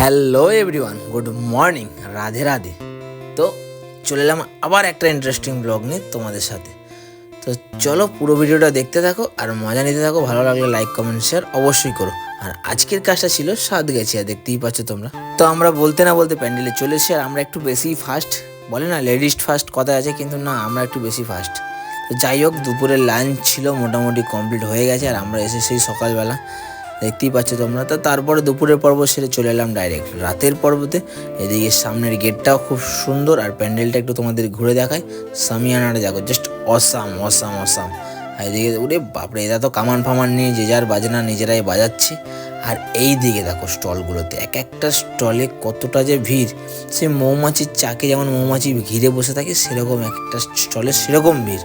Hello everyone, good morning, Radhe Radhe. তো চলে এলাম আবার একটা ইন্টারেস্টিং ব্লগ নিয়ে তোমাদের সাথে। তো চলো পুরো ভিডিওটা দেখতে থাকো আর মজা নিতে থাকো। ভালো লাগলে লাইক কমেন্ট শেয়ার অবশ্যই করো। আর আজকের কাজটা ছিল সাতগাছিয়া, দেখতেই পাচ্ছ তোমরা। তো আমরা বলতে না বলতে প্যান্ডেলে চলে এসেছি। আর আমরা একটু বেশি ফাস্ট, বলে না লেডিস ফার্স্ট কথা আছে, কিন্তু না, আমরা একটু বেশি ফাস্ট। তো যাই হোক, দুপুরের লাঞ্চ ছিল মোটামুটি কমপ্লিট হয়ে গেছে। আর আমরা এসে সেই সকালবেলা, দেখতেই পাচ্ছ তোমরা। তো তারপরে দুপুরের পর্ব সেরে চলে এলাম ডাইরেক্ট রাতের পর্বতে। এদিকে সামনের গেটটাও খুব সুন্দর, আর প্যান্ডেলটা একটু তোমাদের ঘুরে দেখায়। সামিয়ানাটা দেখো, জাস্ট অসাম অসাম অসাম। আর এদিকে ওরে বাপরে, এরা তো কামান ফামান নিয়ে যে যার বাজনা নিজেরাই বাজাচ্ছে। আর এই দিকে দেখো স্টলগুলোতে, এক একটা স্টলে কতটা যে ভিড়। সে মৌমাছির চাকে যেমন মৌমাছি ঘিরে বসে থাকে, সেরকম একটা স্টলে সেরকম ভিড়।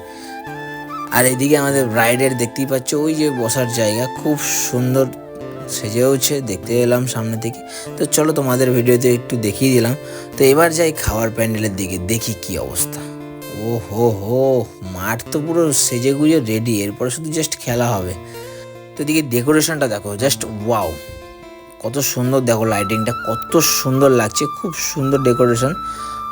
আর এদিকে আমাদের ব্রাইডের দেখতেই পাচ্ছ ওই যে বসার জায়গা, খুব সুন্দর সেজেওছে, দেখতে এলাম সামনে থেকে। তো চলো তোমাদের ভিডিওতে একটু দেখিয়ে দিলাম। তো এবার যাই খাওয়ার প্যান্ডেলের দিকে, দেখি কি অবস্থা। ও হো হো, মাঠ তো পুরো সেজে গুজে রেডি, এরপরে শুধু জাস্ট খেলা হবে। তো এদিকে ডেকোরেশনটা দেখো, জাস্ট ওয়াও, কত সুন্দর দেখো, লাইটিংটা কত সুন্দর লাগছে, খুব সুন্দর ডেকোরেশন।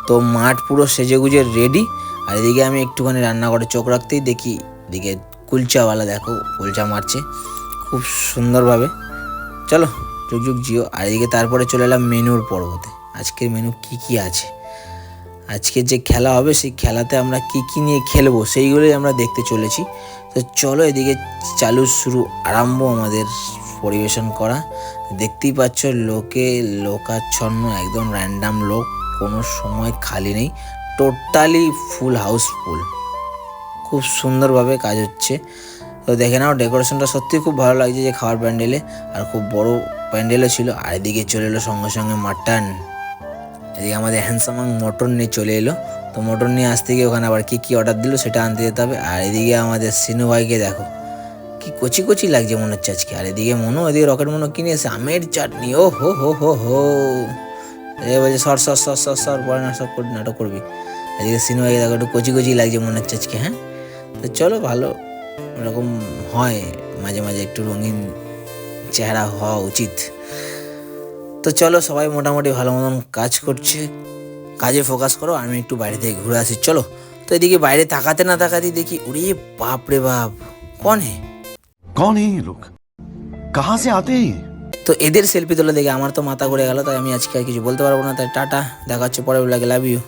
তো মাঠ পুরো সেজে গুজে রেডি। আর এদিকে আমি একটুখানি রান্নাঘরে চোখ রাখতেই দেখি এদিকে কুলচাওয়ালা দেখো কুলচা মারছে খুব সুন্দরভাবে। চলো যুগ জিও। আর এদিকে তারপরে চলে এলাম মেনুর পর্বতে। আজকের মেনু কি কি আছে, আজকে যে খেলা হবে সেই খেলাতে আমরা কি কি নিয়ে খেলবো সেইগুলোই আমরা দেখতে চলেছি। তো চলো এদিকে চালু শুরু আরম্ভ আমাদের পরিবেশন করা। দেখতেই পাচ্ছ লোকে লোকাচ্ছন্ন, একদম র্যান্ডাম লোক, কোনো সময় খালি নেই, টোটালি ফুল হাউসফুল। খুব সুন্দরভাবে কাজ হচ্ছে। তো দেখে নাও ডেকোরেশনটা সত্যি খুব ভালো লাগছে যে খাওয়ার প্যান্ডেলে, আর খুব বড় প্যান্ডেলও ছিল। আর এদিকে চলে এলো সঙ্গে সঙ্গে মাটন। এদিকে আমাদের হ্যান্ডসামাং মটন নিয়ে চলে এলো। তো মটন নিয়ে আসতে গিয়ে ওখানে আবার কী কী অর্ডার দিল সেটা আনতে যেতে হবে। আর এদিকে আমাদের সিনু ভাইকে দেখো, কি কচি কচি লাগছে মনে হচ্ছে আজকে। আর এদিকে মনো, এদিকে রকেট মনো কিনে এসে আমের চাটনি, ও হো হো হো হো। এ বলছে সর সর সর সর সর, পরে না সব নাটক করবি। এদিকে সিনু ভাইকে দেখো, একটু কচি কচি লাগছে মনে হচ্ছে আজকে। হ্যাঁ, তো চলো, ভালো এরকম হয় মাঝে মাঝে, একটু রঙিন চেহারা হওয়া উচিত। তো চলো, সবাই মোটামুটি ভালো মতন কাজ করছে, কাজে ফোকাস করো, আমি একটু বাইরে থেকে ঘুরে আসি। চলো। তো এদিকে বাইরে তাকাতে না তাকাতেই দেখি, ওরে বাপ রে বাপ, কন হে ये लोग, कहां से आते हैं? তো এদের সেলফি তোলা দেখে আমার তো মাথা ঘুরে গেল। তাই আমি আজকে আর কিছু বলতে পারবো না। তাই টাটা, দেখা হচ্ছে পরে, লাগে লাভ ইউ।